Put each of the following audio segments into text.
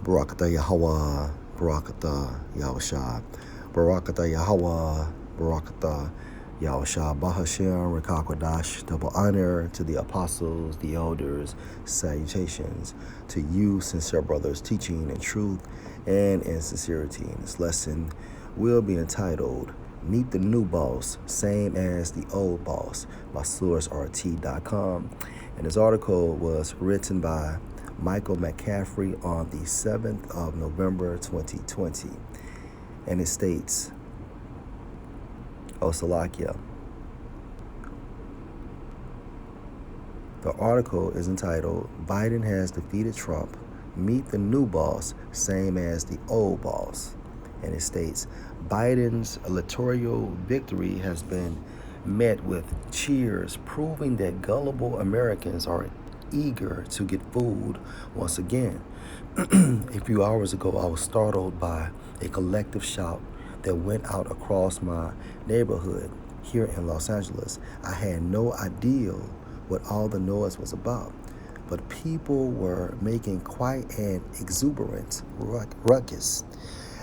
Barakatah Yahweh, Barakatah Yahushua, Barakatah Yahweh, Barakatah Yahushua, Bahashem, Rekakwadash, double honor to the apostles, the elders, salutations to you, sincere brothers, teaching in truth and in sincerity. And this lesson will be entitled, Meet the New Boss, Same as the Old Boss, by SourceRT.com. And this article was written by Michael McCaffrey on the 7th of November, 2020. And it states, Osalakia. The article is entitled, Biden has defeated Trump. Meet the new boss, same as the old boss. And it states, Biden's electoral victory has been met with cheers, proving that gullible Americans are eager to get fooled once again. A few hours ago, I was startled by a collective shout that went out across my neighborhood here in Los Angeles. I had no idea what all the noise was about, but people were making quite an exuberant ruckus.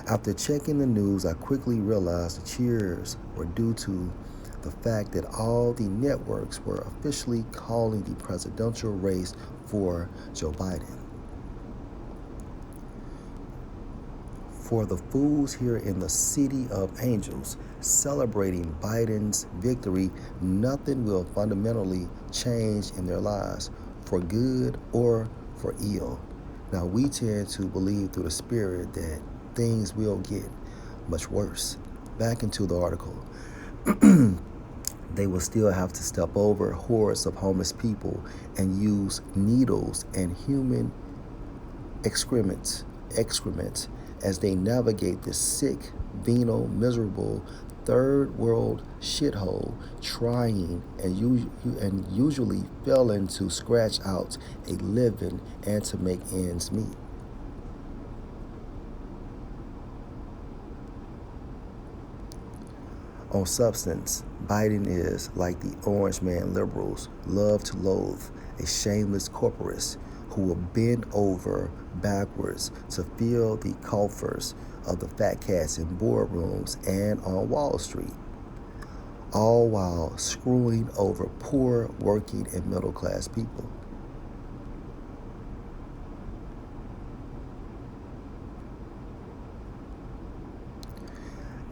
After checking the news, I quickly realized the cheers were due to the fact that all the networks were officially calling the presidential race for Joe Biden. For the fools here in the City of Angels celebrating Biden's victory, nothing will fundamentally change in their lives, for good or for ill. Now, we tend to believe through the spirit that things will get much worse. Back into the article. They will still have to step over hordes of homeless people and use needles and human excrement as they navigate this sick, venal, miserable third world shithole, trying and usually failing to scratch out a living and to make ends meet. On substance, Biden is like the orange man liberals love to loathe, a shameless corporate who will bend over backwards to fill the coffers of the fat cats in boardrooms and on Wall Street, all while screwing over poor working and middle class people.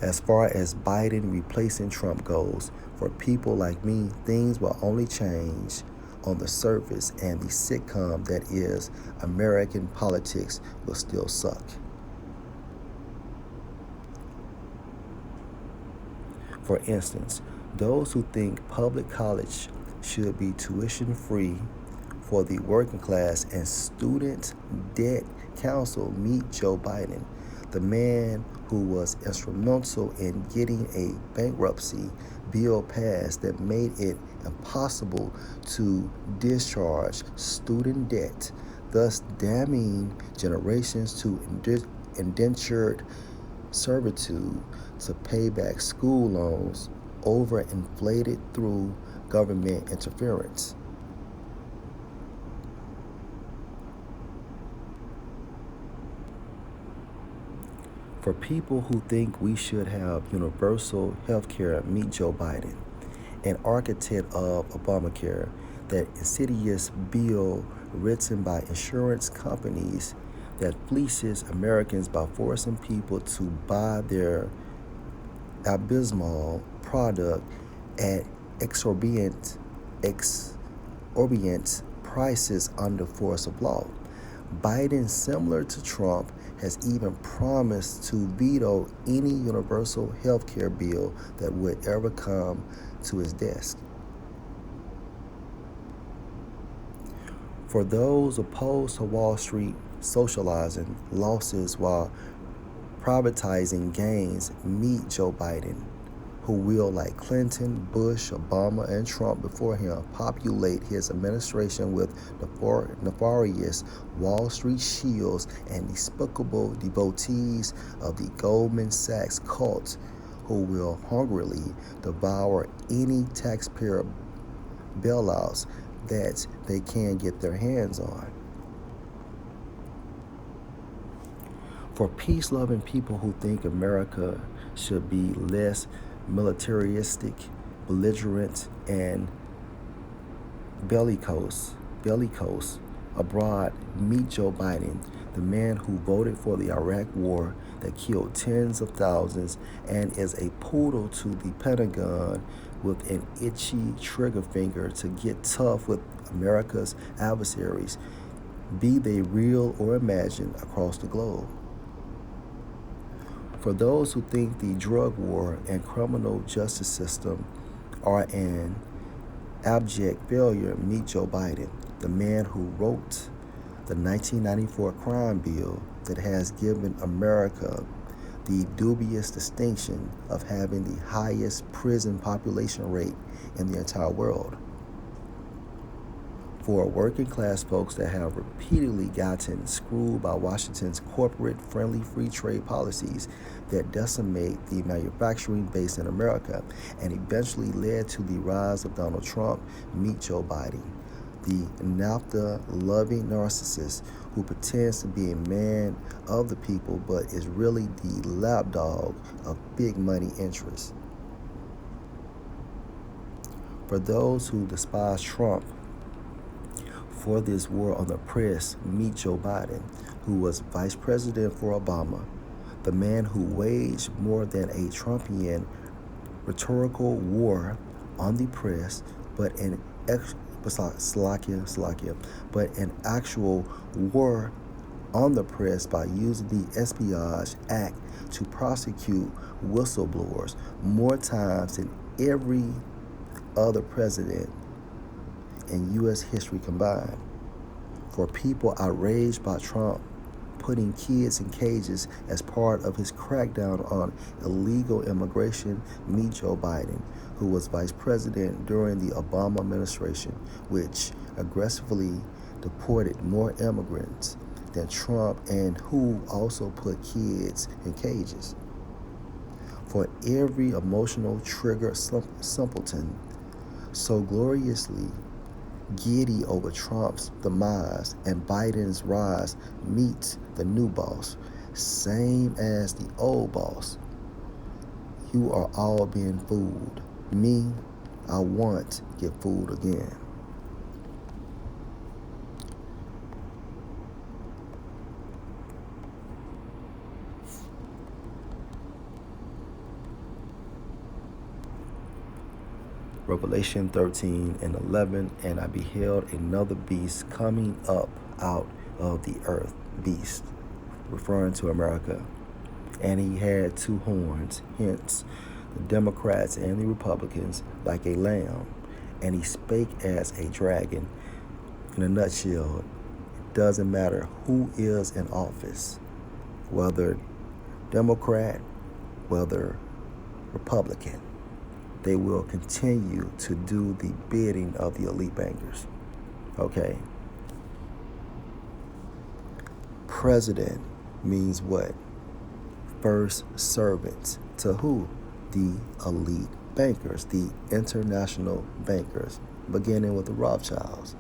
As far as Biden replacing Trump goes, for people like me, things will only change on the surface, and the sitcom that is American politics will still suck. For instance, those who think public college should be tuition free for the working class and student debt council meet Joe Biden, the man who was instrumental in getting a bankruptcy bill passed that made it impossible to discharge student debt, thus damning generations to indentured servitude to pay back school loans overinflated through government interference. For people who think we should have universal health care, meet Joe Biden, an architect of Obamacare, that insidious bill written by insurance companies that fleeces Americans by forcing people to buy their abysmal product at exorbitant prices under force of law. Biden, similar to Trump, has even promised to veto any universal health care bill that would ever come to his desk. For those opposed to Wall Street socializing losses while privatizing gains, meet Joe Biden, who will, like Clinton, Bush, Obama, and Trump before him, populate his administration with nefarious Wall Street shields and despicable devotees of the Goldman Sachs cult, who will hungrily devour any taxpayer bailouts that they can get their hands on. For peace-loving people who think America should be less militaristic, belligerent, and bellicose abroad, meet Joe Biden, the man who voted for the Iraq War that killed tens of thousands and is a poodle to the Pentagon with an itchy trigger finger to get tough with America's adversaries, be they real or imagined, across the globe. For those who think the drug war and criminal justice system are an abject failure, meet Joe Biden, the man who wrote the 1994 crime bill that has given America the dubious distinction of having the highest prison population rate in the entire world. For working class folks that have repeatedly gotten screwed by Washington's corporate-friendly free trade policies that decimate the manufacturing base in America and eventually led to the rise of Donald Trump, meet Joe Biden, the NAFTA-loving narcissist who pretends to be a man of the people but is really the lapdog of big money interests. For those who despise Trump for this war on the press, meet Joe Biden, who was vice president for Obama, the man who waged more than a Trumpian rhetorical war on the press, but an actual war on the press by using the Espionage Act to prosecute whistleblowers more times than every other president in U.S. history combined. For people outraged by Trump putting kids in cages as part of his crackdown on illegal immigration, meet Joe Biden, who was vice president during the Obama administration, which aggressively deported more immigrants than Trump and who also put kids in cages. For every emotional trigger simpleton so gloriously giddy over Trump's demise and Biden's rise, meets the new boss, same as the old boss. You are all being fooled. Me, I want to get fooled again. Revelation 13:11, and I beheld another beast coming up out of the earth, beast, referring to America, and he had two horns, hence the Democrats and the Republicans, like a lamb, and he spake as a dragon. In a nutshell, it doesn't matter who is in office, whether Democrat, whether Republican, they will continue to do the bidding of the elite bankers. Okay. President means what? First servants. To who? The elite bankers, the international bankers, beginning with the Rothschilds.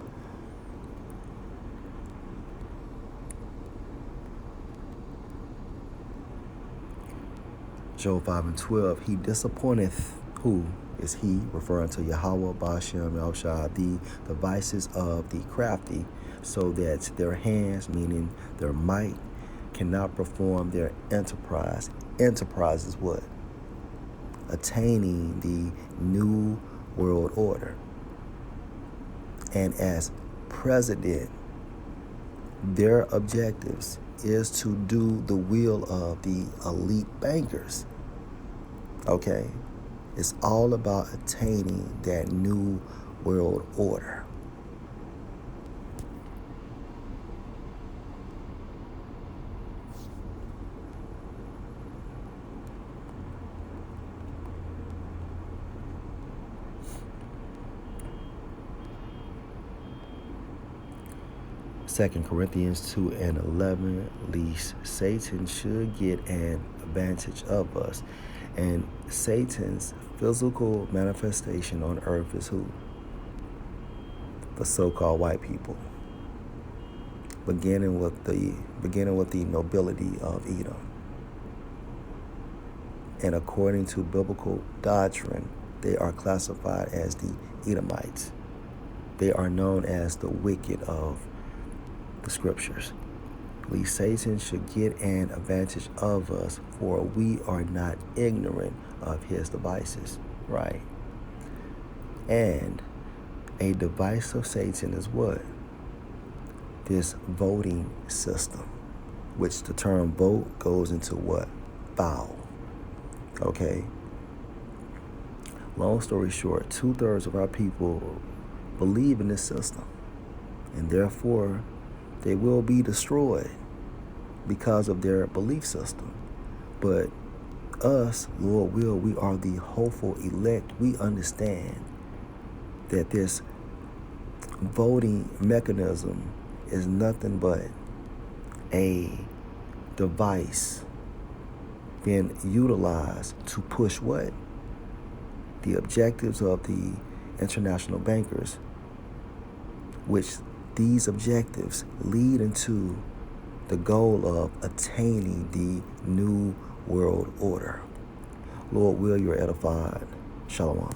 Job 5:12, he disappointeth. Who is he? Referring to Yahweh, Bashem, Yahushua, the devices of the crafty, so that their hands, meaning their might, cannot perform their enterprise. Enterprise is what? Attaining the new world order. And as president, their objectives is to do the will of the elite bankers. Okay? It's all about attaining that new world order. Second Corinthians 2:11, least Satan should get an advantage of us. And Satan's physical manifestation on earth is who? The so-called white people. beginning with the nobility of Edom. And according to biblical doctrine, they are classified as the Edomites. They are known as the wicked of the scriptures. Least Satan should get an advantage of us, for we are not ignorant of his devices, right? And a device of Satan is what? This voting system, which the term vote goes into what? Foul. Okay? Long story short, 2/3 of our people believe in this system, and therefore they will be destroyed because of their belief system. But us, Lord will, we are the hopeful elect. We understand that this voting mechanism is nothing but a device being utilized to push what? The objectives of the international bankers, which these objectives lead into the goal of attaining the new world order. Lord will, you're edified. Shalom.